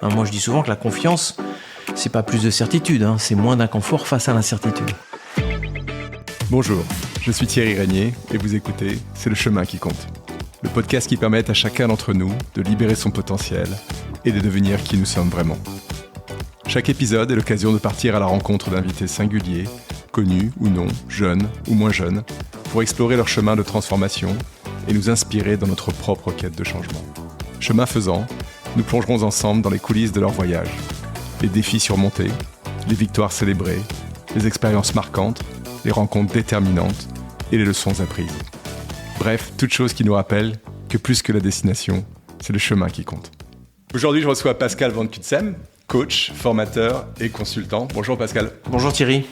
Moi, je dis souvent que la confiance, c'est pas plus de certitude, c'est moins d'inconfort face à l'incertitude. Bonjour, je suis Thierry Régnier et vous écoutez C'est le chemin qui compte. Le podcast qui permet à chacun d'entre nous de libérer son potentiel et de devenir qui nous sommes vraiment. Chaque épisode est l'occasion de partir à la rencontre d'invités singuliers, connus ou non, jeunes ou moins jeunes, pour explorer leur chemin de transformation et nous inspirer dans notre propre quête de changement. Chemin faisant, nous plongerons ensemble dans les coulisses de leur voyage. Les défis surmontés, les victoires célébrées, les expériences marquantes, les rencontres déterminantes et les leçons apprises. Bref, toutes choses qui nous rappellent que plus que la destination, c'est le chemin qui compte. Aujourd'hui, je reçois Pascal Van Cutsem, coach, formateur et consultant. Bonjour Pascal. Bonjour Thierry.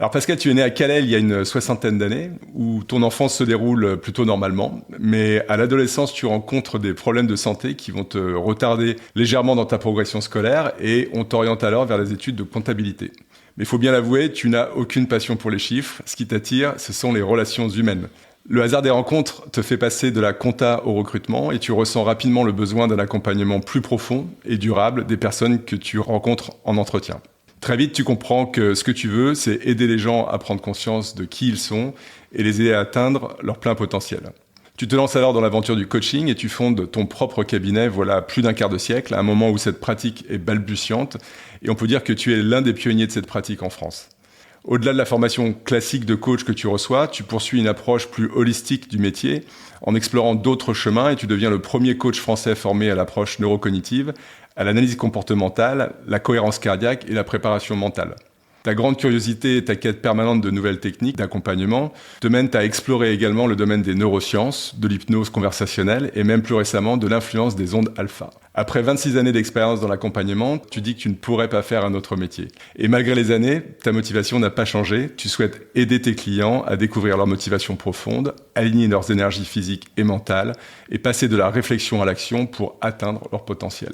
Alors Pascal, tu es né à Calais il y a une 60aine d'années, où ton enfance se déroule plutôt normalement, mais à l'adolescence, tu rencontres des problèmes de santé qui vont te retarder légèrement dans ta progression scolaire et on t'oriente alors vers les études de comptabilité. Mais il faut bien l'avouer, tu n'as aucune passion pour les chiffres. Ce qui t'attire, ce sont les relations humaines. Le hasard des rencontres te fait passer de la compta au recrutement et tu ressens rapidement le besoin d'un accompagnement plus profond et durable des personnes que tu rencontres en entretien. Très vite, tu comprends que ce que tu veux, c'est aider les gens à prendre conscience de qui ils sont et les aider à atteindre leur plein potentiel. Tu te lances alors dans l'aventure du coaching et tu fondes ton propre cabinet voilà plus d'un quart de siècle, à un moment où cette pratique est balbutiante et on peut dire que tu es l'un des pionniers de cette pratique en France. Au-delà de la formation classique de coach que tu reçois, tu poursuis une approche plus holistique du métier en explorant d'autres chemins et tu deviens le premier coach français formé à l'approche neurocognitive, à l'analyse comportementale, la cohérence cardiaque et la préparation mentale. Ta grande curiosité et ta quête permanente de nouvelles techniques d'accompagnement te mènent à explorer également le domaine des neurosciences, de l'hypnose conversationnelle et même plus récemment de l'influence des ondes alpha. Après 26 années d'expérience dans l'accompagnement, tu dis que tu ne pourrais pas faire un autre métier. Et malgré les années, ta motivation n'a pas changé. Tu souhaites aider tes clients à découvrir leur motivation profonde, aligner leurs énergies physiques et mentales et passer de la réflexion à l'action pour atteindre leur potentiel.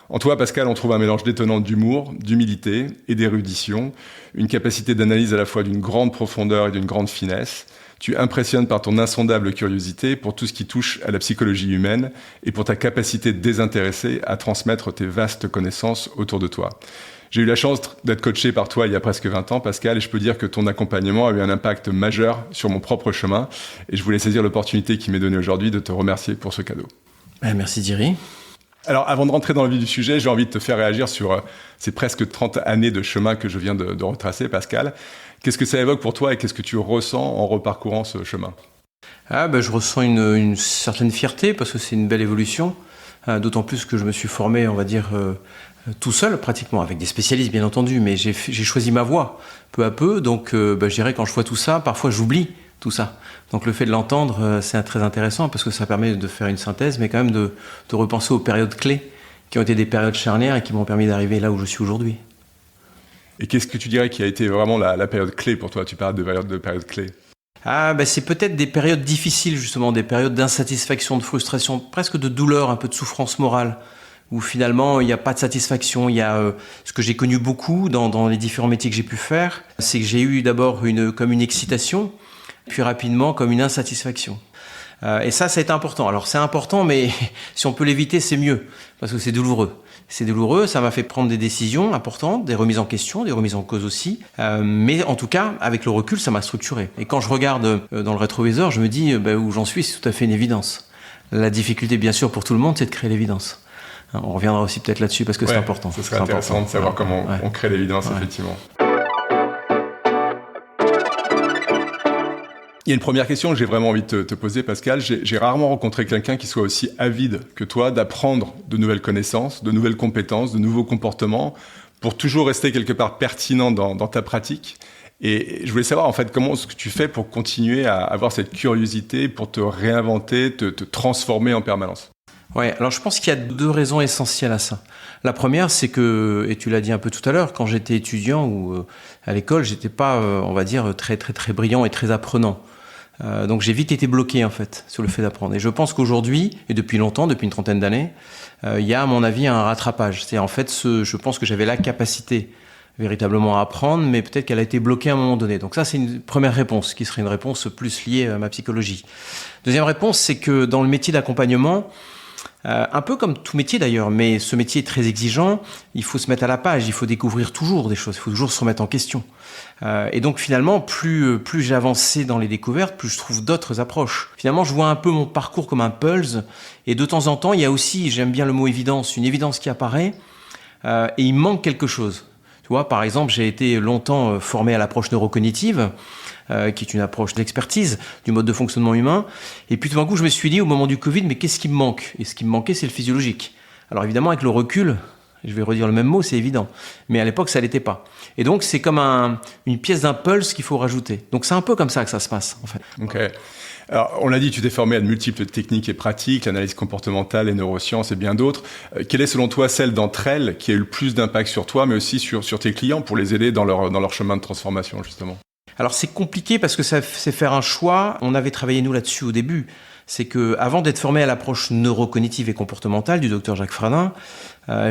En toi, Pascal, on trouve un mélange détonnant d'humour, d'humilité et d'érudition, une capacité d'analyse à la fois d'une grande profondeur et d'une grande finesse. Tu impressionnes par ton insondable curiosité pour tout ce qui touche à la psychologie humaine et pour ta capacité désintéressée à transmettre tes vastes connaissances autour de toi. J'ai eu la chance d'être coaché par toi il y a presque 20 ans, Pascal, et je peux dire que ton accompagnement a eu un impact majeur sur mon propre chemin. Et je voulais saisir l'opportunité qui m'est donnée aujourd'hui de te remercier pour ce cadeau. Merci Thierry. Alors, avant de rentrer dans le vif du sujet, j'ai envie de te faire réagir sur ces presque 30 années de chemin que je viens de retracer, Pascal. Qu'est-ce que ça évoque pour toi et qu'est-ce que tu ressens en reparcourant ce chemin ? Je ressens une certaine fierté parce que c'est une belle évolution, d'autant plus que je me suis formé, on va dire, tout seul pratiquement, avec des spécialistes bien entendu, mais j'ai choisi ma voie peu à peu, donc je dirais quand je vois tout ça, parfois j'oublie tout ça. Donc le fait de l'entendre, c'est très intéressant parce que ça permet de faire une synthèse, mais quand même de repenser aux périodes clés qui ont été des périodes charnières et qui m'ont permis d'arriver là où je suis aujourd'hui. Et qu'est-ce que tu dirais qui a été vraiment la période clé pour toi ? Tu parles de période clé. C'est peut-être des périodes difficiles justement, des périodes d'insatisfaction, de frustration, presque de douleur, un peu de souffrance morale, où finalement il n'y a pas de satisfaction. Il y a ce que j'ai connu beaucoup dans les différents métiers que j'ai pu faire, c'est que j'ai eu d'abord comme une excitation, puis rapidement comme une insatisfaction. Et ça a été important. Alors c'est important, mais si on peut l'éviter, c'est mieux, parce que c'est douloureux. C'est douloureux, ça m'a fait prendre des décisions importantes, des remises en question, des remises en cause aussi. Mais en tout cas, avec le recul, ça m'a structuré. Et quand je regarde dans le rétroviseur, je me dis où j'en suis, c'est tout à fait une évidence. La difficulté, bien sûr, pour tout le monde, c'est de créer l'évidence. On reviendra aussi peut-être là-dessus, parce que c'est important. Ce serait intéressant de savoir comment on crée l'évidence, effectivement. Il y a une première question que j'ai vraiment envie de te poser, Pascal. J'ai rarement rencontré quelqu'un qui soit aussi avide que toi d'apprendre de nouvelles connaissances, de nouvelles compétences, de nouveaux comportements, pour toujours rester quelque part pertinent dans ta pratique. Et je voulais savoir en fait comment ce que tu fais pour continuer à avoir cette curiosité, pour te réinventer, te transformer en permanence. Ouais, alors je pense qu'il y a 2 raisons essentielles à ça. La première, c'est que, et tu l'as dit un peu tout à l'heure, quand j'étais étudiant ou à l'école, j'étais pas, on va dire, très très très brillant et très apprenant. Donc j'ai vite été bloqué en fait sur le fait d'apprendre. Et je pense qu'aujourd'hui, et depuis longtemps, depuis une 30aine d'années, il y a à mon avis un rattrapage. C'est en fait, je pense que j'avais la capacité véritablement à apprendre, mais peut-être qu'elle a été bloquée à un moment donné. Donc ça, c'est une première réponse, qui serait une réponse plus liée à ma psychologie. Deuxième réponse, c'est que dans le métier d'accompagnement, Un peu comme tout métier d'ailleurs, mais ce métier est très exigeant, il faut se mettre à la page, il faut découvrir toujours des choses, il faut toujours se remettre en question. Et donc finalement, plus j'avançais dans les découvertes, plus je trouve d'autres approches. Finalement, je vois un peu mon parcours comme un pulse, et de temps en temps, il y a aussi, j'aime bien le mot évidence, une évidence qui apparaît, et il manque quelque chose. Tu vois, par exemple, j'ai été longtemps formé à l'approche neurocognitive, qui est une approche d'expertise du mode de fonctionnement humain. Et puis tout d'un coup, je me suis dit au moment du Covid, mais qu'est-ce qui me manque ? Et ce qui me manquait, c'est le physiologique. Alors évidemment, avec le recul, je vais redire le même mot, c'est évident. Mais à l'époque, ça l'était pas. Et donc, c'est comme une pièce d'un pulse qu'il faut rajouter. Donc, c'est un peu comme ça que ça se passe, en fait. Ok. Alors, on l'a dit, tu t'es formé à de multiples techniques et pratiques, l'analyse comportementale, les neurosciences et bien d'autres. Quelle est selon toi celle d'entre elles qui a eu le plus d'impact sur toi, mais aussi sur tes clients pour les aider dans leur chemin de transformation, justement ? Alors c'est compliqué parce que c'est faire un choix. On avait travaillé nous là-dessus au début. C'est que avant d'être formé à l'approche neurocognitive et comportementale du docteur Jacques Fradin,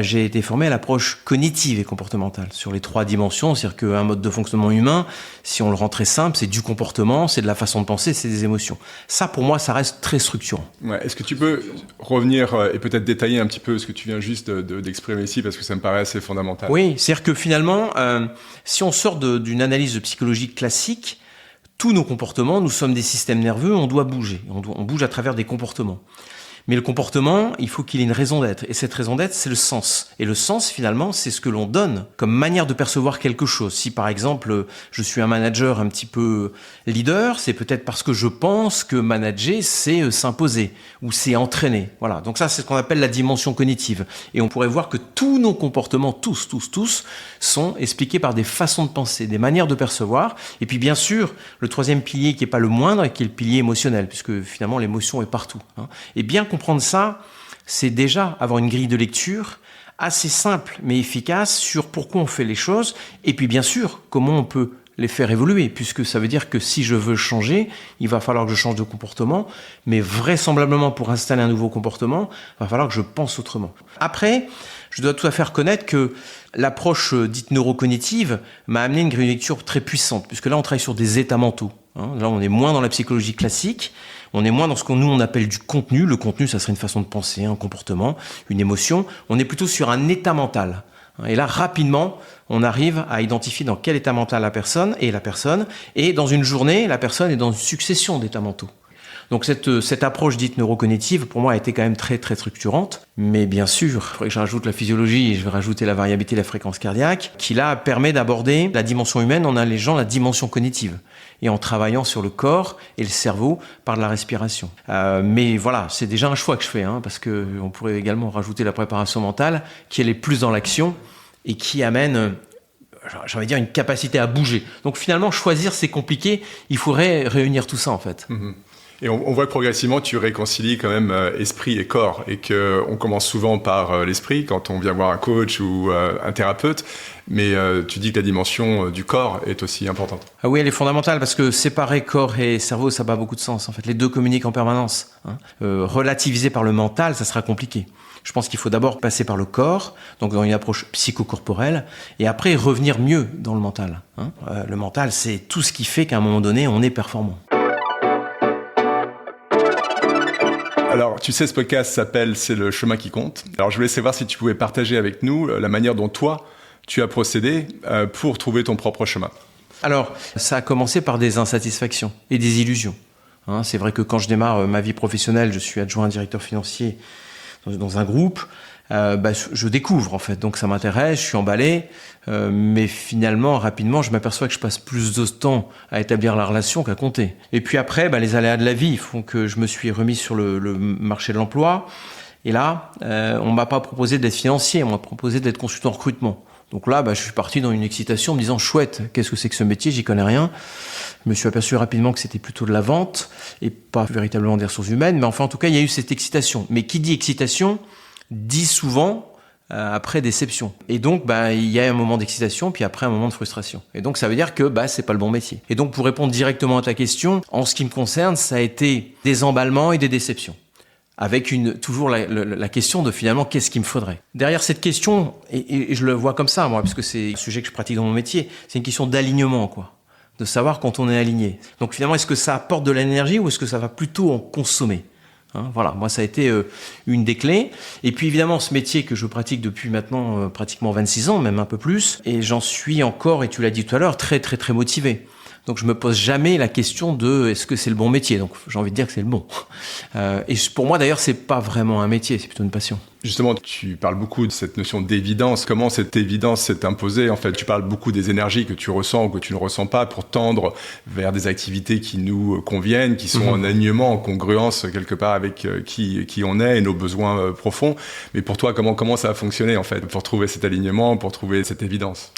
j'ai été formé à l'approche cognitive et comportementale sur les 3 dimensions. C'est-à-dire qu'un mode de fonctionnement humain, si on le rend très simple, c'est du comportement, c'est de la façon de penser, c'est des émotions. Ça, pour moi, ça reste très structurant. Ouais. Est-ce que tu peux revenir et peut-être détailler un petit peu ce que tu viens juste d'exprimer ici, parce que ça me paraît assez fondamental. Oui, c'est-à-dire que finalement, si on sort d'une analyse psychologique classique, tous nos comportements, nous sommes des systèmes nerveux, on doit bouger. On bouge à travers des comportements. Mais le comportement, il faut qu'il ait une raison d'être. Et cette raison d'être, c'est le sens. Et le sens, finalement, c'est ce que l'on donne comme manière de percevoir quelque chose. Si, par exemple, je suis un manager un petit peu leader, c'est peut-être parce que je pense que manager, c'est s'imposer ou c'est entraîner. Voilà. Donc ça, c'est ce qu'on appelle la dimension cognitive. Et on pourrait voir que tous nos comportements, tous, sont expliqués par des façons de penser, des manières de percevoir. Et puis, bien sûr, le 3e pilier qui est pas le moindre, qui est le pilier émotionnel, puisque finalement, l'émotion est partout. Et bien comprendre ça, c'est déjà avoir une grille de lecture assez simple mais efficace sur pourquoi on fait les choses et puis bien sûr comment on peut les faire évoluer, puisque ça veut dire que si je veux changer, il va falloir que je change de comportement, mais vraisemblablement pour installer un nouveau comportement, il va falloir que je pense autrement. Après, je dois tout à fait reconnaître que l'approche dite neurocognitive m'a amené une grille de lecture très puissante, puisque là on travaille sur des états mentaux. Là on est moins dans la psychologie classique, on est moins dans ce qu'on nous appelle du contenu. Le contenu, ça serait une façon de penser, un comportement, une émotion. On est plutôt sur un état mental. Et là, rapidement, on arrive à identifier dans quel état mental la personne. Et dans une journée, la personne est dans une succession d'états mentaux. Donc cette approche dite neurocognitive, pour moi, a été quand même très, très structurante. Mais bien sûr, il faudrait que je rajoute la physiologie et je vais rajouter la variabilité de la fréquence cardiaque, qui là permet d'aborder la dimension humaine en allégeant la dimension cognitive et en travaillant sur le corps et le cerveau par de la respiration. Mais voilà, c'est déjà un choix que je fais, parce qu'on pourrait également rajouter la préparation mentale, qui elle est plus dans l'action et qui amène, j'ai envie de dire, une capacité à bouger. Donc finalement, choisir, c'est compliqué. Il faudrait réunir tout ça, en fait. Mmh. Et on voit que progressivement, tu réconcilies quand même esprit et corps, et qu'on commence souvent par l'esprit quand on vient voir un coach ou un thérapeute, mais tu dis que la dimension du corps est aussi importante. Ah oui, elle est fondamentale, parce que séparer corps et cerveau, ça n'a pas beaucoup de sens. En fait, les deux communiquent en permanence. Relativiser par le mental, ça sera compliqué. Je pense qu'il faut d'abord passer par le corps, donc dans une approche psychocorporelle, et après revenir mieux dans le mental. Le mental, c'est tout ce qui fait qu'à un moment donné, on est performant. Alors, tu sais, ce podcast s'appelle « C'est le chemin qui compte ». Alors, je voulais savoir si tu pouvais partager avec nous la manière dont toi, tu as procédé pour trouver ton propre chemin. Alors, ça a commencé par des insatisfactions et des illusions. C'est vrai que quand je démarre ma vie professionnelle, je suis adjoint directeur financier dans un groupe, je découvre en fait, donc ça m'intéresse, je suis emballé, mais finalement rapidement je m'aperçois que je passe plus de temps à établir la relation qu'à compter. Et puis après, les aléas de la vie font que je me suis remis sur le marché de l'emploi, et là on m'a pas proposé d'être financier, on m'a proposé d'être consultant en recrutement. Donc là, je suis parti dans une excitation en me disant chouette, qu'est-ce que c'est que ce métier, j'y connais rien. Je me suis aperçu rapidement que c'était plutôt de la vente et pas véritablement des ressources humaines, mais enfin en tout cas il y a eu cette excitation. Mais qui dit excitation dit souvent après déception. Et donc il y a un moment d'excitation puis après un moment de frustration. Et donc ça veut dire que c'est pas le bon métier. Et donc pour répondre directement à ta question, en ce qui me concerne, ça a été des emballements et des déceptions. Avec toujours la question de finalement qu'est-ce qu'il me faudrait. Derrière cette question, et je le vois comme ça moi, parce que c'est un sujet que je pratique dans mon métier, c'est une question d'alignement de savoir quand on est aligné. Donc finalement, est-ce que ça apporte de l'énergie ou est-ce que ça va plutôt en consommer ? Hein, voilà, moi ça a été une des clés. Et puis évidemment, ce métier que je pratique depuis maintenant pratiquement 26 ans, même un peu plus, et j'en suis encore, et tu l'as dit tout à l'heure, très très très motivé. Donc je me pose jamais la question de est-ce que c'est le bon métier. Donc j'ai envie de dire que c'est le bon. Et pour moi d'ailleurs, c'est pas vraiment un métier, c'est plutôt une passion. Justement, tu parles beaucoup de cette notion d'évidence. Comment cette évidence s'est imposée? En fait, tu parles beaucoup des énergies que tu ressens ou que tu ne ressens pas pour tendre vers des activités qui nous conviennent, qui sont en alignement, en congruence quelque part avec qui on est et nos besoins profonds. Mais pour toi, comment ça a fonctionné en fait pour trouver cet alignement, pour trouver cette évidence?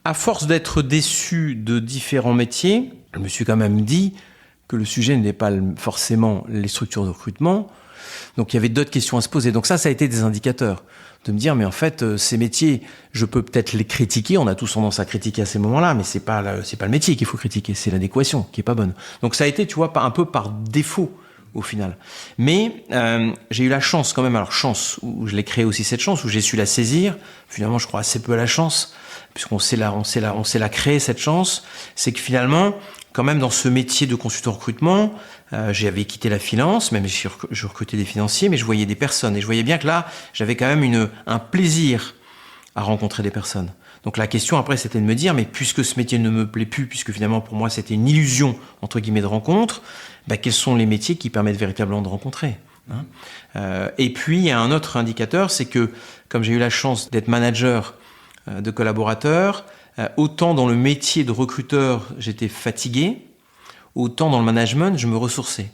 À force d'être déçu de différents métiers, je me suis quand même dit que le sujet n'est pas forcément les structures de recrutement. Donc il y avait d'autres questions à se poser. Donc ça a été des indicateurs. De me dire, mais en fait, ces métiers, je peux peut-être les critiquer. On a tous tendance à critiquer à ces moments-là, mais c'est pas le métier qu'il faut critiquer, c'est l'adéquation qui est pas bonne. Donc ça a été, tu vois, un peu par défaut au final. Mais j'ai eu la chance quand même, alors chance, où je l'ai créé aussi cette chance, où j'ai su la saisir. Finalement, je crois assez peu à la chance, puisqu'on sait la créer cette chance. C'est que finalement, quand même dans ce métier de consultant recrutement, j'avais quitté la finance, même si je recrutais des financiers, mais je voyais des personnes. Et je voyais bien que là, j'avais quand même un plaisir à rencontrer des personnes. Donc la question après, c'était de me dire, mais puisque ce métier ne me plaît plus, puisque finalement pour moi c'était une illusion, entre guillemets, de rencontre, quels sont les métiers qui permettent véritablement de rencontrer, hein? Et puis il y a un autre indicateur, c'est que comme j'ai eu la chance d'être manager de collaborateurs, autant dans le métier de recruteur, j'étais fatigué, autant dans le management, je me ressourçais.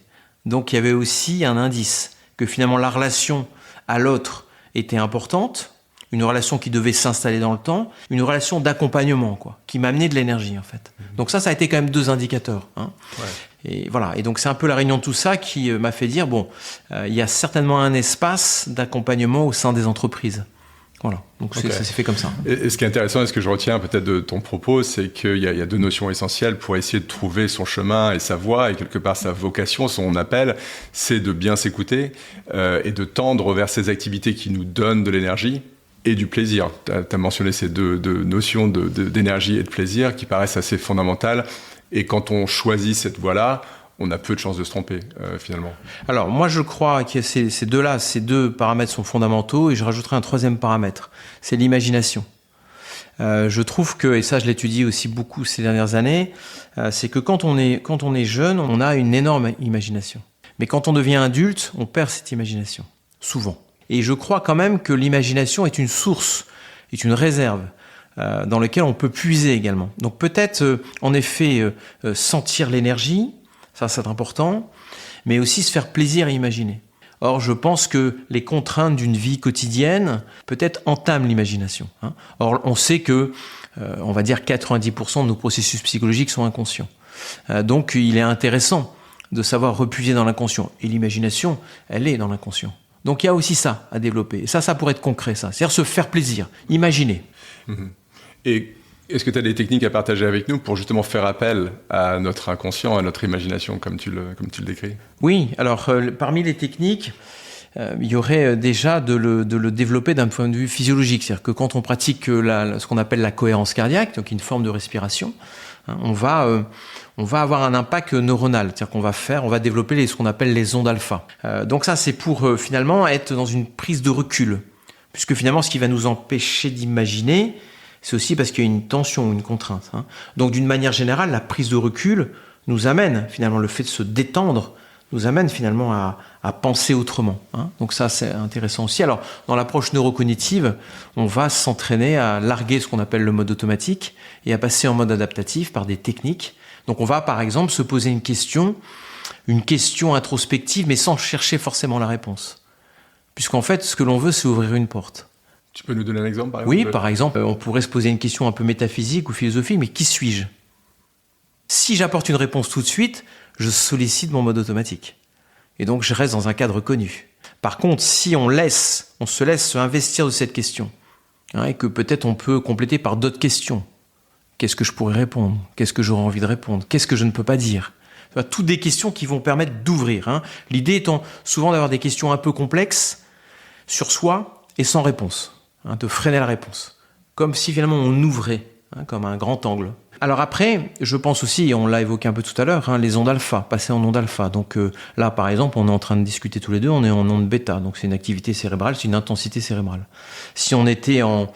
Donc il y avait aussi un indice que finalement la relation à l'autre était importante, une relation qui devait s'installer dans le temps, une relation d'accompagnement, qui m'amenait de l'énergie en fait. Donc ça a été quand même 2 indicateurs. Hein. Ouais. Et voilà. Et donc c'est un peu la réunion de tout ça qui m'a fait dire il y a certainement un espace d'accompagnement au sein des entreprises. Voilà, donc ça s'est fait comme ça. Et ce qui est intéressant et ce que je retiens peut-être de ton propos, c'est qu'il y a 2 notions essentielles pour essayer de trouver son chemin et sa voie et quelque part sa vocation, son appel, c'est de bien s'écouter et de tendre vers ces activités qui nous donnent de l'énergie et du plaisir. Tu as mentionné ces deux notions d'énergie et de plaisir qui paraissent assez fondamentales. Et quand on choisit cette voie-là, on a peu de chances de se tromper, finalement. Alors, moi, je crois que ces 2 paramètres sont fondamentaux, et je rajouterai un 3e paramètre, c'est l'imagination. Je trouve que, et ça je l'étudie aussi beaucoup ces dernières années, c'est que quand on est jeune, on a une énorme imagination. Mais quand on devient adulte, on perd cette imagination, souvent. Et je crois quand même que l'imagination est une source, est une réserve, dans laquelle on peut puiser également. Donc peut-être, en effet, sentir l'énergie, ça c'est important, mais aussi se faire plaisir à imaginer. Or, je pense que les contraintes d'une vie quotidienne, peut-être, entament l'imagination. Hein. Or, on sait que, on va dire, 90% de nos processus psychologiques sont inconscients. Donc, il est intéressant de savoir repuiser dans l'inconscient. Et l'imagination, elle est dans l'inconscient. Donc, il y a aussi ça à développer. Et ça pourrait être concret, ça. C'est-à-dire se faire plaisir, imaginer. Et est-ce que tu as des techniques à partager avec nous pour justement faire appel à notre inconscient, à notre imagination, comme tu le décris? Oui, alors parmi les techniques, il y aurait déjà de le développer d'un point de vue physiologique. C'est-à-dire que quand on pratique ce qu'on appelle la cohérence cardiaque, donc une forme de respiration, hein, on va avoir un impact neuronal. C'est-à-dire qu'on va développer ce qu'on appelle les ondes alpha. Donc ça, c'est pour finalement être dans une prise de recul. Puisque finalement, ce qui va nous empêcher d'imaginer, c'est aussi parce qu'il y a une tension, une contrainte. Hein. Donc d'une manière générale, la prise de recul nous amène, finalement, le fait de se détendre, nous amène finalement à penser autrement. Hein. Donc ça, c'est intéressant aussi. Alors, dans l'approche neurocognitive, on va s'entraîner à larguer ce qu'on appelle le mode automatique et à passer en mode adaptatif par des techniques. Donc on va, par exemple, se poser une question introspective, mais sans chercher forcément la réponse. Puisqu'en fait, ce que l'on veut, c'est ouvrir une porte. Tu peux nous donner un exemple, par exemple? Oui, par exemple, on pourrait se poser une question un peu métaphysique ou philosophique, mais qui suis-je? Si j'apporte une réponse tout de suite, je sollicite mon mode automatique. Et donc, je reste dans un cadre connu. Par contre, si on se laisse investir de cette question, hein, et que peut-être on peut compléter par d'autres questions. Qu'est-ce que je pourrais répondre? Qu'est-ce que j'aurais envie de répondre? Qu'est-ce que je ne peux pas dire? Toutes des questions qui vont permettre d'ouvrir. Hein. L'idée étant souvent d'avoir des questions un peu complexes sur soi et sans réponse. Hein, de freiner la réponse. Comme si finalement on ouvrait comme un grand angle. Alors après, je pense aussi, et on l'a évoqué un peu tout à l'heure, les ondes alpha, passer en ondes alpha. Donc là, par exemple, on est en train de discuter tous les deux, on est en ondes bêta. Donc c'est une activité cérébrale, c'est une intensité cérébrale. Si on était en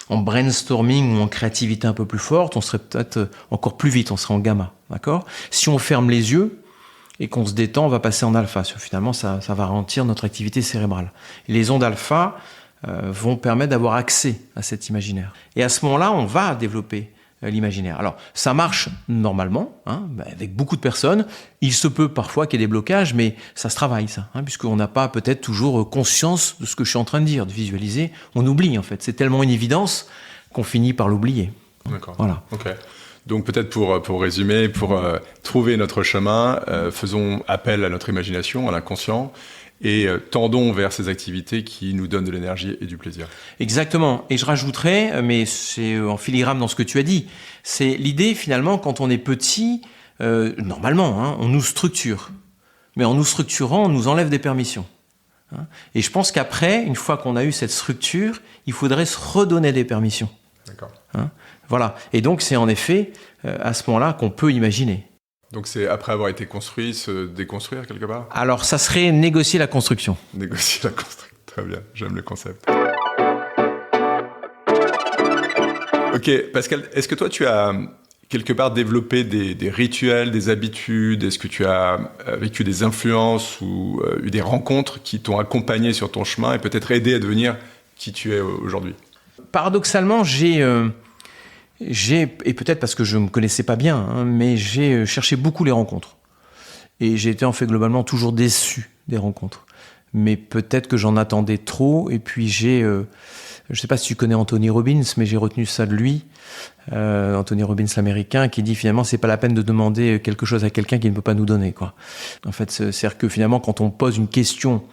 brainstorming ou en créativité un peu plus forte, on serait peut-être encore plus vite, on serait en gamma. D'accord ? Si on ferme les yeux et qu'on se détend, on va passer en alpha. Finalement, ça va ralentir notre activité cérébrale. Et les ondes alpha vont permettre d'avoir accès à cet imaginaire. Et à ce moment-là, on va développer l'imaginaire. Alors, ça marche normalement, avec beaucoup de personnes. Il se peut parfois qu'il y ait des blocages, mais ça se travaille, ça, puisqu'on n'a pas peut-être toujours conscience de ce que je suis en train de dire, de visualiser. On oublie, en fait. C'est tellement une évidence qu'on finit par l'oublier. D'accord. Voilà. Ok. Donc peut-être pour résumer, pour trouver notre chemin, faisons appel à notre imagination, à l'inconscient, et tendons vers ces activités qui nous donnent de l'énergie et du plaisir. Exactement. Et je rajouterais, mais c'est en filigrane dans ce que tu as dit, c'est l'idée finalement, quand on est petit, normalement, on nous structure. Mais en nous structurant, on nous enlève des permissions. Et je pense qu'après, une fois qu'on a eu cette structure, il faudrait se redonner des permissions. D'accord. Voilà. Et donc c'est en effet à ce moment-là qu'on peut imaginer. Donc c'est après avoir été construit, se déconstruire quelque part ? Alors ça serait négocier la construction. Négocier la construction, très bien, j'aime le concept. Ok, Pascal, est-ce que toi tu as quelque part développé des rituels, des habitudes ? Est-ce que tu as vécu des influences ou eu des rencontres qui t'ont accompagné sur ton chemin et peut-être aidé à devenir qui tu es aujourd'hui ? Paradoxalement, j'ai, et peut-être parce que je ne me connaissais pas bien, mais j'ai cherché beaucoup les rencontres. Et j'ai été en fait globalement toujours déçu des rencontres. Mais peut-être que j'en attendais trop. Et puis je ne sais pas si tu connais Anthony Robbins, mais j'ai retenu ça de lui. Anthony Robbins, l'américain, qui dit finalement c'est pas la peine de demander quelque chose à quelqu'un qui ne peut pas nous donner, quoi. En fait, c'est-à-dire que finalement quand on pose une question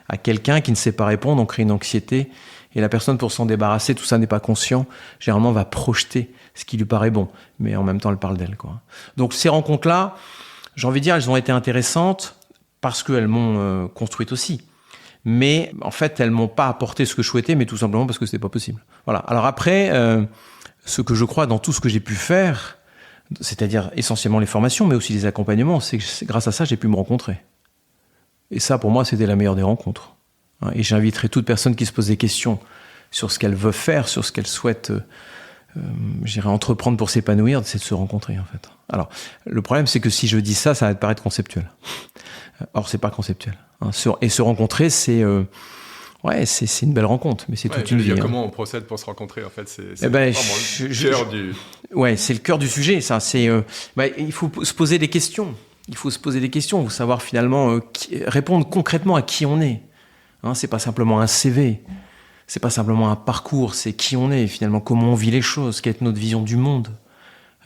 à quelqu'un qui ne sait pas répondre, on crée une anxiété. Et la personne, pour s'en débarrasser, tout ça n'est pas conscient, généralement va projeter ce qui lui paraît bon. Mais en même temps, elle parle d'elle, quoi. Donc ces rencontres-là, j'ai envie de dire, elles ont été intéressantes parce qu'elles m'ont construite aussi. Mais en fait, elles m'ont pas apporté ce que je souhaitais, mais tout simplement parce que c'était pas possible. Voilà. Alors après, ce que je crois dans tout ce que j'ai pu faire, c'est-à-dire essentiellement les formations, mais aussi les accompagnements, c'est que grâce à ça, j'ai pu me rencontrer. Et ça, pour moi, c'était la meilleure des rencontres. Et j'inviterai toute personne qui se pose des questions sur ce qu'elle veut faire, sur ce qu'elle souhaite entreprendre pour s'épanouir, c'est de se rencontrer, en fait. Alors, le problème, c'est que si je dis ça, ça va te paraître conceptuel. Or, c'est pas conceptuel. Et se rencontrer, c'est une belle rencontre, mais c'est toute une vie. Comment on procède pour se rencontrer, en fait, c'est le cœur du... Ouais, c'est le cœur du sujet, ça. Il faut se poser des questions. Il faut se poser des questions, il faut savoir finalement répondre concrètement à qui on est. C'est pas simplement un CV, c'est pas simplement un parcours, c'est qui on est finalement, comment on vit les choses, quelle est notre vision du monde,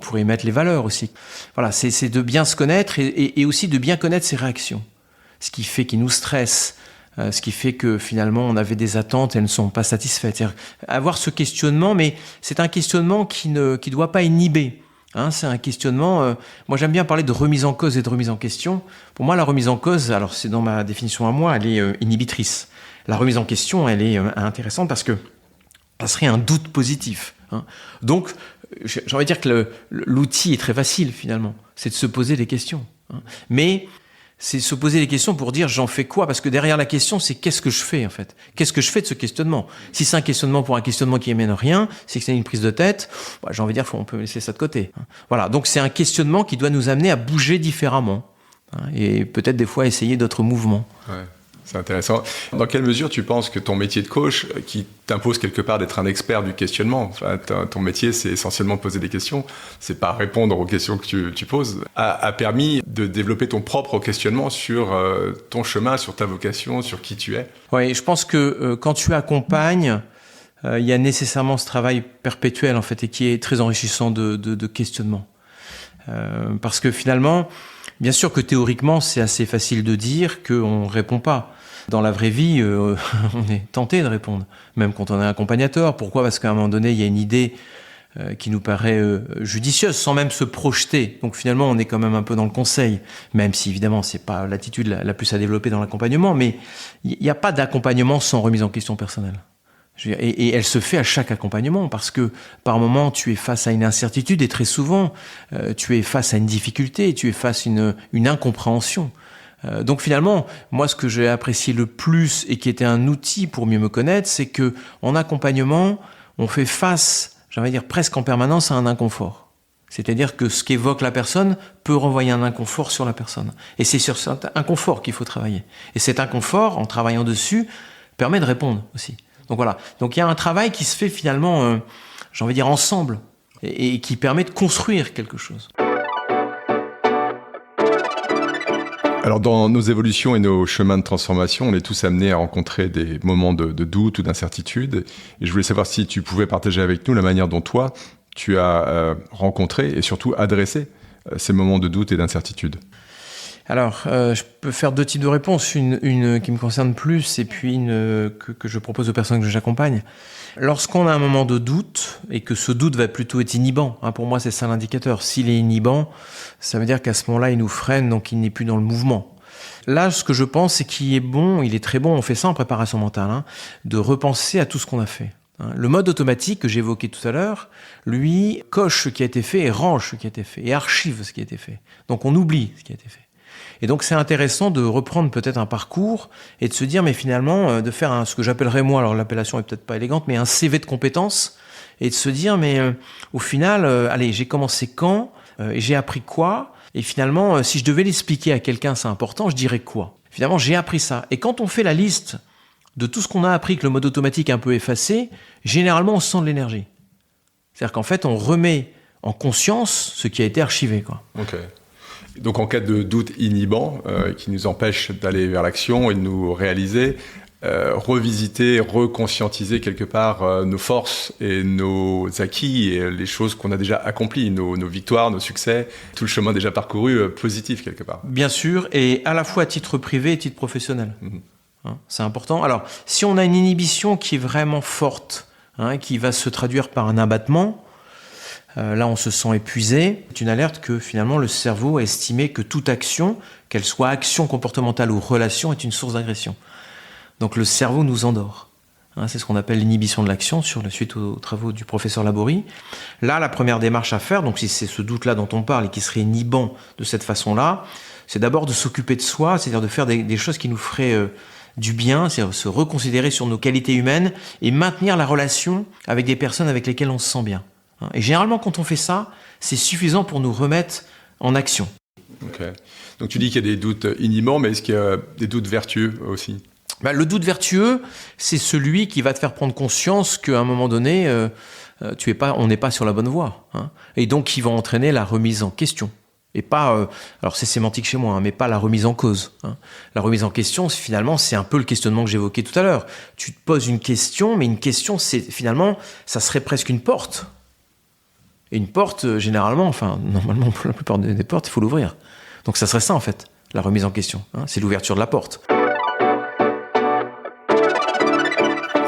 pour y mettre les valeurs aussi. Voilà, c'est de bien se connaître et aussi de bien connaître ses réactions. Ce qui fait qu'il nous stresse, ce qui fait que finalement on avait des attentes et elles ne sont pas satisfaites. C'est-à-dire avoir ce questionnement, mais c'est un questionnement qui doit pas inhiber. C'est un questionnement. Moi, j'aime bien parler de remise en cause et de remise en question. Pour moi, la remise en cause, alors c'est dans ma définition à moi, elle est inhibitrice. La remise en question, elle est intéressante parce que ça serait un doute positif. Donc, j'ai envie de dire que l'outil est très facile finalement. C'est de se poser des questions. Mais c'est se poser des questions pour dire j'en fais quoi ? Parce que derrière la question, c'est qu'est-ce que je fais en fait ? Qu'est-ce que je fais de ce questionnement ? Si c'est un questionnement pour un questionnement qui émène rien, c'est que c'est une prise de tête, j'ai envie de dire qu'on peut laisser ça de côté. Voilà, donc c'est un questionnement qui doit nous amener à bouger différemment et peut-être des fois essayer d'autres mouvements. Ouais. C'est intéressant. Dans quelle mesure tu penses que ton métier de coach, qui t'impose quelque part d'être un expert du questionnement, ton métier c'est essentiellement poser des questions, c'est pas répondre aux questions que tu poses, a permis de développer ton propre questionnement sur ton chemin, sur ta vocation, sur qui tu es ? Oui, je pense que quand tu accompagnes, il y a nécessairement ce travail perpétuel en fait et qui est très enrichissant de questionnement. Parce que finalement, bien sûr que théoriquement, c'est assez facile de dire qu'on ne répond pas. Dans la vraie vie, on est tenté de répondre, même quand on est accompagnateur. Pourquoi ? Parce qu'à un moment donné, il y a une idée qui nous paraît judicieuse, sans même se projeter. Donc finalement, on est quand même un peu dans le conseil, même si évidemment, c'est pas l'attitude la plus à développer dans l'accompagnement, mais il n'y a pas d'accompagnement sans remise en question personnelle. Et elle se fait à chaque accompagnement parce que par moment tu es face à une incertitude et très souvent tu es face à une difficulté, tu es face à une incompréhension. Donc finalement, moi ce que j'ai apprécié le plus et qui était un outil pour mieux me connaître, c'est que en accompagnement, on fait face, j'allais dire presque en permanence à un inconfort. C'est-à-dire que ce qu'évoque la personne peut renvoyer un inconfort sur la personne. Et c'est sur cet inconfort qu'il faut travailler. Et cet inconfort, en travaillant dessus, permet de répondre aussi. Donc voilà. Donc il y a un travail qui se fait finalement, j'ai envie de dire ensemble, et qui permet de construire quelque chose. Alors dans nos évolutions et nos chemins de transformation, on est tous amenés à rencontrer des moments de doute ou d'incertitude. Et je voulais savoir si tu pouvais partager avec nous la manière dont toi, tu as rencontré et surtout adressé ces moments de doute et d'incertitude. Alors, je peux faire 2 types de réponses, une qui me concerne plus et puis une que je propose aux personnes que j'accompagne. Lorsqu'on a un moment de doute et que ce doute va plutôt être inhibant, pour moi c'est ça l'indicateur. S'il est inhibant, ça veut dire qu'à ce moment-là il nous freine, donc il n'est plus dans le mouvement. Là, ce que je pense, c'est qu'il est bon, il est très bon, on fait ça en préparation mentale, de repenser à tout ce qu'on a fait. Le mode automatique que j'évoquais tout à l'heure, lui, coche ce qui a été fait et range ce qui a été fait et archive ce qui a été fait. Donc on oublie ce qui a été fait. Et donc c'est intéressant de reprendre peut-être un parcours et de se dire, mais finalement, de faire ce que j'appellerais moi, alors l'appellation est peut-être pas élégante, mais un CV de compétences, et de se dire, mais au final, allez, j'ai commencé quand, et j'ai appris quoi, et finalement, si je devais l'expliquer à quelqu'un, c'est important, je dirais quoi. Finalement, j'ai appris ça. Et quand on fait la liste de tout ce qu'on a appris, que le mode automatique est un peu effacé, généralement on sent de l'énergie. C'est-à-dire qu'en fait, on remet en conscience ce qui a été archivé, quoi. Ok. Donc en cas de doute inhibant qui nous empêche d'aller vers l'action et de nous réaliser, revisiter, reconscientiser quelque part nos forces et nos acquis et les choses qu'on a déjà accomplies, nos victoires, nos succès, tout le chemin déjà parcouru positif quelque part. Bien sûr, et à la fois à titre privé et titre professionnel. C'est important. Alors, si on a une inhibition qui est vraiment forte, qui va se traduire par un abattement, là on se sent épuisé, c'est une alerte que finalement le cerveau a estimé que toute action, qu'elle soit action comportementale ou relation, est une source d'agression. Donc le cerveau nous endort. C'est ce qu'on appelle l'inhibition de l'action, suite aux travaux du professeur Laborie. Là, la première démarche à faire, donc si c'est ce doute-là dont on parle et qui serait inhibant de cette façon-là, c'est d'abord de s'occuper de soi, c'est-à-dire de faire des choses qui nous feraient du bien, c'est-à-dire se reconsidérer sur nos qualités humaines et maintenir la relation avec des personnes avec lesquelles on se sent bien. Et généralement, quand on fait ça, c'est suffisant pour nous remettre en action. Ok. Donc tu dis qu'il y a des doutes inhibants, mais est-ce qu'il y a des doutes vertueux aussi ? Le doute vertueux, c'est celui qui va te faire prendre conscience qu'à un moment donné, on n'est pas sur la bonne voie. Et donc qui va entraîner la remise en question. Et pas, alors c'est sémantique chez moi, mais pas la remise en cause. La remise en question, finalement, c'est un peu le questionnement que j'évoquais tout à l'heure. Tu te poses une question, mais une question, finalement, ça serait presque une porte. Et une porte, généralement, normalement, pour la plupart des portes, il faut l'ouvrir. Donc ça serait ça, en fait, la remise en question. C'est l'ouverture de la porte.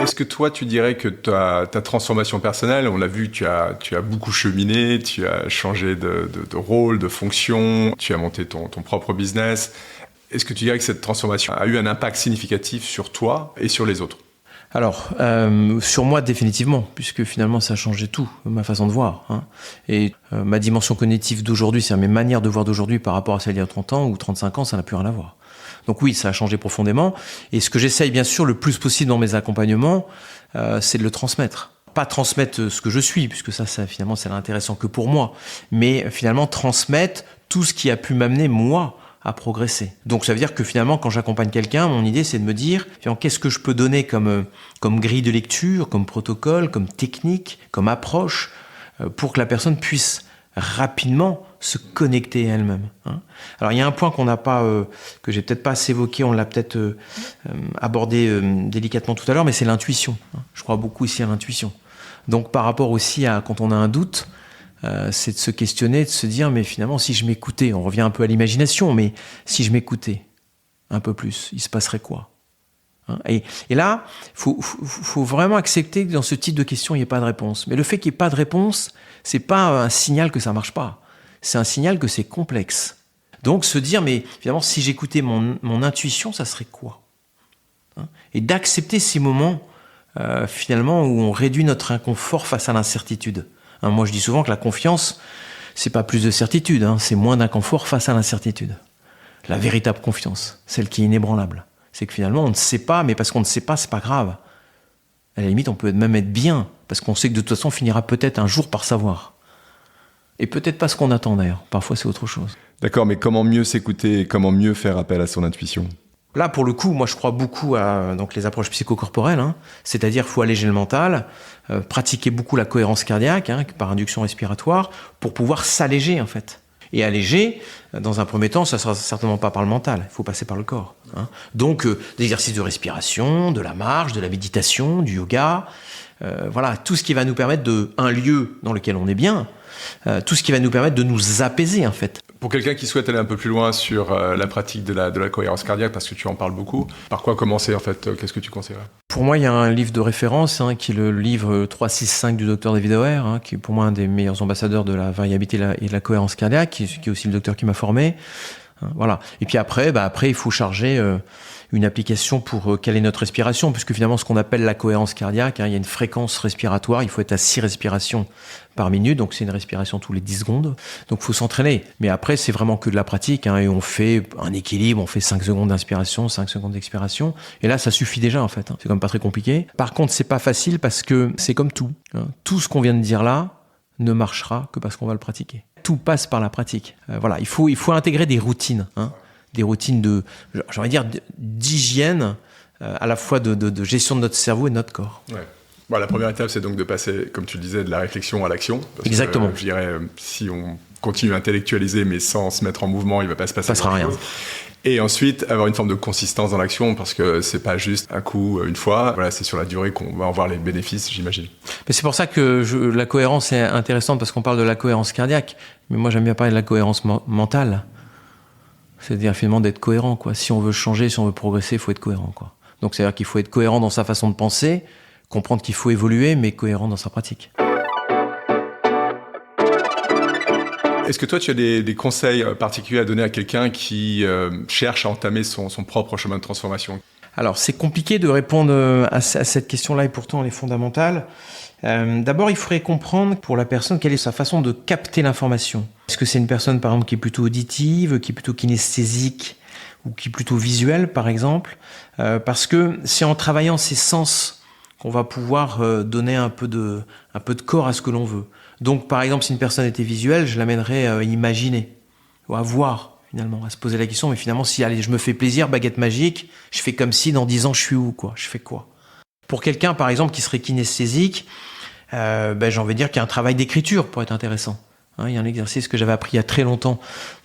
Est-ce que toi, tu dirais que ta transformation personnelle, on l'a vu, tu as beaucoup cheminé, tu as changé de rôle, de fonction, tu as monté ton propre business. Est-ce que tu dirais que cette transformation a eu un impact significatif sur toi et sur les autres ? Alors, sur moi, définitivement, puisque finalement, ça a changé tout, ma façon de voir. Et ma dimension cognitive d'aujourd'hui, c'est-à-dire mes manières de voir d'aujourd'hui par rapport à celle d'il y a 30 ans ou 35 ans, ça n'a plus rien à voir. Donc oui, ça a changé profondément. Et ce que j'essaye bien sûr le plus possible dans mes accompagnements, c'est de le transmettre. Pas transmettre ce que je suis, puisque ça finalement, c'est intéressant que pour moi. Mais finalement, transmettre tout ce qui a pu m'amener, moi, à progresser. Donc ça veut dire que finalement, quand j'accompagne quelqu'un, mon idée, c'est de me dire, qu'est-ce que je peux donner comme grille de lecture, comme protocole, comme technique, comme approche, pour que la personne puisse rapidement se connecter à elle-même. Alors il y a un point qu'on n'a pas, que j'ai peut-être pas assez évoqué, on l'a peut-être abordé délicatement tout à l'heure, mais c'est l'intuition. Je crois beaucoup ici à l'intuition. Donc par rapport aussi à quand on a un doute, c'est de se questionner, de se dire mais finalement si je m'écoutais, on revient un peu à l'imagination, mais si je m'écoutais un peu plus, il se passerait quoi ? Et là, faut vraiment accepter que dans ce type de questions, il n'y ait pas de réponse. Mais le fait qu'il n'y ait pas de réponse, c'est pas un signal que ça marche pas. C'est un signal que c'est complexe. Donc se dire, mais finalement, si j'écoutais mon intuition, ça serait quoi ? Et d'accepter ces moments finalement, où on réduit notre inconfort face à l'incertitude. Hein, moi, je dis souvent que la confiance, c'est pas plus de certitude, hein, c'est moins d'inconfort face à l'incertitude. La véritable confiance, celle qui est inébranlable, c'est que finalement, on ne sait pas, mais parce qu'on ne sait pas, c'est pas grave. À la limite, on peut même être bien, parce qu'on sait que de toute façon, on finira peut-être un jour par savoir. Et peut-être pas ce qu'on attend d'ailleurs. Parfois, c'est autre chose. D'accord, mais comment mieux s'écouter et comment mieux faire appel à son intuition ? Là, pour le coup, moi, je crois beaucoup à donc, les approches psychocorporelles. Hein. C'est-à-dire qu'il faut alléger le mental, pratiquer beaucoup la cohérence cardiaque, hein, par induction respiratoire, pour pouvoir s'alléger, en fait. Et alléger, dans un premier temps, ça ne sera certainement pas par le mental. Il faut passer par le corps. Hein. Donc, des exercices de respiration, de la marche, de la méditation, du yoga. Voilà, tout ce qui va nous permettre un lieu dans lequel on est bien, tout ce qui va nous permettre de nous apaiser, en fait. Pour quelqu'un qui souhaite aller un peu plus loin sur la pratique de la cohérence cardiaque, parce que tu en parles beaucoup, par quoi commencer en fait ? Qu'est-ce que tu conseillerais ? Pour moi, il y a un livre de référence, hein, qui est le livre 365 du docteur David Auer, hein, qui est pour moi un des meilleurs ambassadeurs de la variabilité et de la cohérence cardiaque, qui est aussi le docteur qui m'a formé. Voilà. Et puis après, il faut charger une application pour caler notre respiration, puisque finalement, ce qu'on appelle la cohérence cardiaque, hein, il y a une fréquence respiratoire, il faut être à 6 respirations par minute, donc c'est une respiration tous les 10 secondes. Donc il faut s'entraîner. Mais après, c'est vraiment que de la pratique, hein, et on fait un équilibre, on fait 5 secondes d'inspiration, 5 secondes d'expiration, et là, ça suffit déjà, en fait. Hein. C'est quand même pas très compliqué. Par contre, c'est pas facile parce que c'est comme tout. Hein. Tout ce qu'on vient de dire là ne marchera que parce qu'on va le pratiquer. Tout passe par la pratique. Voilà, il faut intégrer des routines, hein. Des routines d'hygiène, à la fois de gestion de notre cerveau et de notre corps. Ouais. Bon, la première étape, c'est donc de passer, comme tu le disais, de la réflexion à l'action. Exactement. Que, je dirais, si on continue à intellectualiser, mais sans se mettre en mouvement, il ne va pas se passer grand-chose. Rien. Et ensuite, avoir une forme de consistance dans l'action, parce que c'est pas juste un coup, une fois. Voilà, c'est sur la durée qu'on va en voir les bénéfices, j'imagine. Mais c'est pour ça que la cohérence est intéressante, parce qu'on parle de la cohérence cardiaque. Mais moi, j'aime bien parler de la cohérence mentale. C'est-à-dire finalement d'être cohérent, quoi. Si on veut changer, si on veut progresser, il faut être cohérent, quoi. Donc c'est-à-dire qu'il faut être cohérent dans sa façon de penser, comprendre qu'il faut évoluer, mais cohérent dans sa pratique. Est-ce que toi, tu as des conseils particuliers à donner à quelqu'un qui cherche à entamer son propre chemin de transformation ? Alors, c'est compliqué de répondre à cette question-là, et pourtant elle est fondamentale. D'abord, il faudrait comprendre pour la personne quelle est sa façon de capter l'information. Est-ce que c'est une personne, par exemple, qui est plutôt auditive, qui est plutôt kinesthésique, ou qui est plutôt visuelle, par exemple ? Parce que c'est en travaillant ces sens qu'on va pouvoir donner un peu de corps à ce que l'on veut. Donc, par exemple, si une personne était visuelle, je l'amènerais à imaginer, ou à voir, finalement, à se poser la question, mais finalement, si allez, je me fais plaisir, baguette magique, je fais comme si dans 10 ans, je suis où, quoi ? Je fais quoi ? Pour quelqu'un, par exemple, qui serait kinesthésique, j'ai envie de dire qu'il y a un travail d'écriture pour être intéressant. Hein, il y a un exercice que j'avais appris il y a très longtemps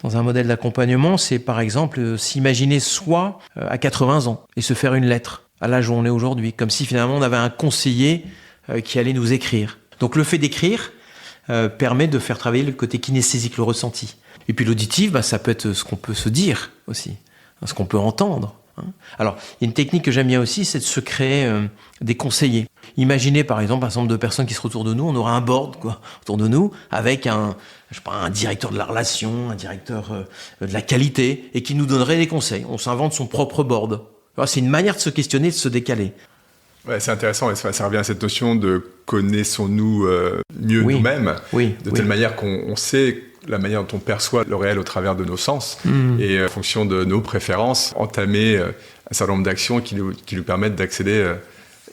dans un modèle d'accompagnement, c'est par exemple s'imaginer soi à 80 ans et se faire une lettre à l'âge où on est aujourd'hui, comme si finalement on avait un conseiller qui allait nous écrire. Donc le fait d'écrire permet de faire travailler le côté kinesthésique, le ressenti. Et puis l'auditif, ça peut être ce qu'on peut se dire aussi, ce qu'on peut entendre. Alors, il y a une technique que j'aime bien aussi, c'est de se créer des conseillers. Imaginez par exemple un certain nombre de personnes qui seraient autour de nous, on aura un board autour de nous, avec un directeur de la relation, un directeur de la qualité, et qui nous donnerait des conseils. On s'invente son propre board. Alors, c'est une manière de se questionner, de se décaler. Ouais, c'est intéressant, et ça revient à cette notion de connaissons-nous mieux nous-mêmes, de telle manière qu'on sait la manière dont on perçoit le réel au travers de nos sens, et en fonction de nos préférences, entamer un certain nombre d'actions qui nous permettent d'accéder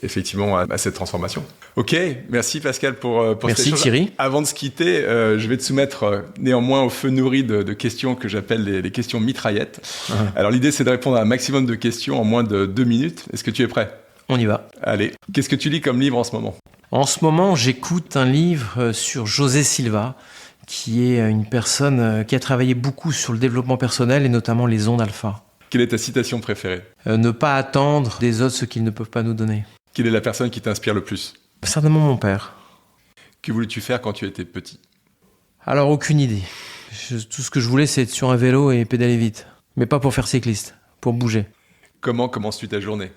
effectivement à cette transformation. Ok, merci Pascal pour merci cette chose. Thierry. Avant de se quitter, je vais te soumettre néanmoins au feu nourri de questions que j'appelle les questions mitraillettes. Alors l'idée c'est de répondre à un maximum de questions en moins de 2 minutes. Est-ce que tu es prêt ? On y va. Allez, qu'est-ce que tu lis comme livre en ce moment ? En ce moment, j'écoute un livre sur José Silva, qui est une personne qui a travaillé beaucoup sur le développement personnel et notamment les ondes alpha. Quelle est ta citation préférée ? Ne pas attendre des autres ce qu'ils ne peuvent pas nous donner. Quelle est la personne qui t'inspire le plus ? Certainement mon père. Que voulais-tu faire quand tu étais petit ? Alors, aucune idée. Tout ce que je voulais, c'est être sur un vélo et pédaler vite. Mais pas pour faire cycliste, pour bouger. Comment commences-tu ta journée ?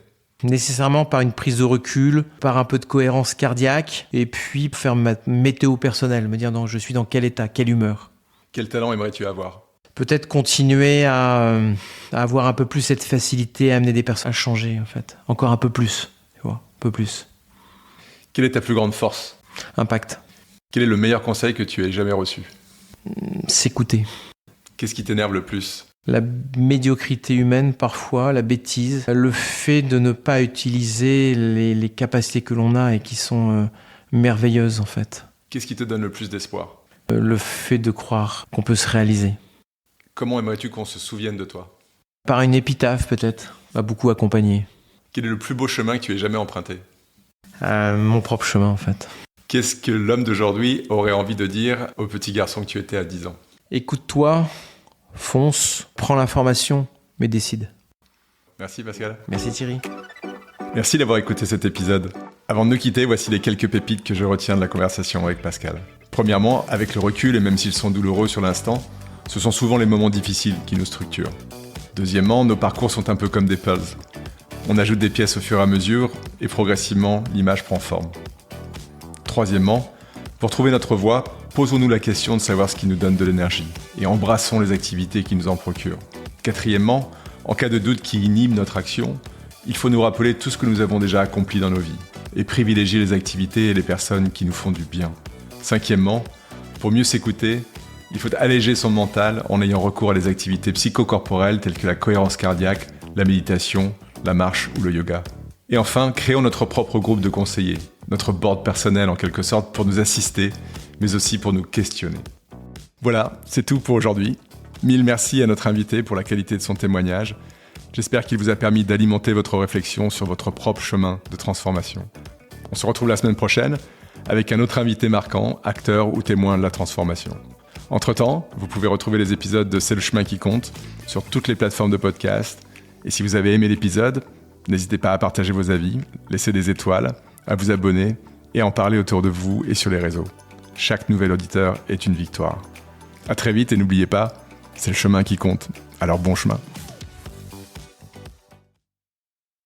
Nécessairement par une prise de recul, par un peu de cohérence cardiaque, et puis faire ma météo personnelle, me dire non, je suis dans quel état, quelle humeur. Quel talent aimerais-tu avoir ? Peut-être continuer à avoir un peu plus cette facilité à amener des personnes à changer, en fait. Encore un peu plus, tu vois, un peu plus. Quelle est ta plus grande force? Impact. Quel est le meilleur conseil que tu aies jamais reçu? S'écouter. Qu'est-ce qui t'énerve le plus? La médiocrité humaine parfois, la bêtise, le fait de ne pas utiliser les capacités que l'on a et qui sont merveilleuses en fait. Qu'est-ce qui te donne le plus d'espoir? Le fait de croire qu'on peut se réaliser. Comment aimerais-tu qu'on se souvienne de toi? Par une épitaphe peut-être, m'a beaucoup accompagné. Quel est le plus beau chemin que tu aies jamais emprunté? Mon propre chemin en fait. Qu'est-ce que l'homme d'aujourd'hui aurait envie de dire au petit garçon que tu étais à 10 ans? Écoute-toi, fonce, prends l'information, mais décide. Merci Pascal. Merci Thierry. Merci d'avoir écouté cet épisode. Avant de nous quitter, voici les quelques pépites que je retiens de la conversation avec Pascal. Premièrement, avec le recul, et même s'ils sont douloureux sur l'instant, ce sont souvent les moments difficiles qui nous structurent. Deuxièmement, nos parcours sont un peu comme des puzzles. On ajoute des pièces au fur et à mesure, et progressivement, l'image prend forme. Troisièmement, pour trouver notre voie, posons-nous la question de savoir ce qui nous donne de l'énergie, et embrassons les activités qui nous en procurent. Quatrièmement, en cas de doute qui inhibe notre action, il faut nous rappeler tout ce que nous avons déjà accompli dans nos vies, et privilégier les activités et les personnes qui nous font du bien. Cinquièmement, pour mieux s'écouter, il faut alléger son mental en ayant recours à des activités psychocorporelles telles que la cohérence cardiaque, la méditation, la marche ou le yoga. Et enfin, créons notre propre groupe de conseillers, notre board personnel en quelque sorte pour nous assister, mais aussi pour nous questionner. Voilà, c'est tout pour aujourd'hui. Mille merci à notre invité pour la qualité de son témoignage. J'espère qu'il vous a permis d'alimenter votre réflexion sur votre propre chemin de transformation. On se retrouve la semaine prochaine avec un autre invité marquant, acteur ou témoin de la transformation. Entre-temps, vous pouvez retrouver les épisodes de C'est le chemin qui compte sur toutes les plateformes de podcast. Et si vous avez aimé l'épisode, n'hésitez pas à partager vos avis, laisser des étoiles, à vous abonner et à en parler autour de vous et sur les réseaux. Chaque nouvel auditeur est une victoire. À très vite et n'oubliez pas, c'est le chemin qui compte. Alors bon chemin.